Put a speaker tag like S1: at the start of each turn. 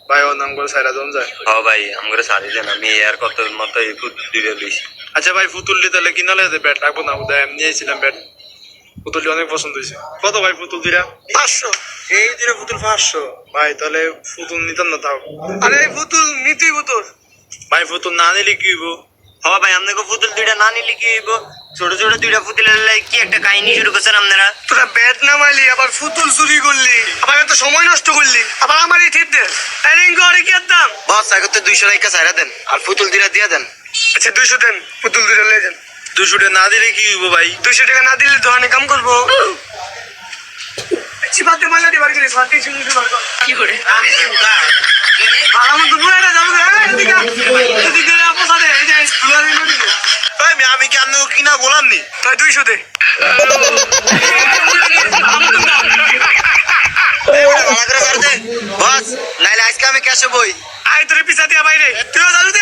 S1: ভাই ওর নাম করে সাইরা জন যায়।
S2: হ ভাই আমগরে সারি দেন, আমি এর কত মতো এই পুতুল দুইটা লইছি।
S1: আচ্ছা ভাই পুতুলটি তাহলে কিনা লাগে ব্যাট রাখবো না, উদয় আমি নিয়েছিলাম ব্যাট, পুতুলটি অনেক পছন্দ হয়েছে। কত ভাই পুতুল দিরা?
S3: 500।
S1: এই দিনে পুতুল 500? ভাই তাহলে পুতুল নিতাম না তাও।
S3: আরে এই পুতুল নিতেই পুতুল।
S1: ভাই পুতুল না নিলে কি হইব?
S2: হ ভাই আপনাকে পুতুল দুইটা না নিলে কি হইব? ছোট ছোট দুইটা পুতুলের লাই কি একটা কাহিনী শুরু করছেন আপনারা?
S3: তোরা ব্যাট নামাইলি, আবার পুতুল চুরি করলি, আবার এত সময় নষ্ট করলি, আবার আমার এই ঠিক দেন। রিঙ্গু আরে কি দাম?
S2: বস আগে তো 200 টাকা সাইরা দেন আর পুতুল দুইটা দিয়া দেন।
S3: আচ্ছা 200 দেন, পুতুল দুটো লয়ে যান।
S1: 200 টাকা না দিলে কি হইব ভাই?
S3: 200 টাকা না দিলে দোকানে কাম করবো। চিপাতে মালা দিয়ে বার করিস, হাতে শুনে বার কর। কি করে? আমার তো বুড়াটা যাবো রে, এদিকে এদিকে আপস আছে, এই যে দুলারি নদী।
S1: ভাই আমি কি আপনাকে কিনা বললাম নি?
S3: তাই 200 দে।
S2: বস নাইলে আজকে আমি ক্যাশে বই।
S3: আয় তোরে পিছা দিয়া বাইরে, তুইও যাবি।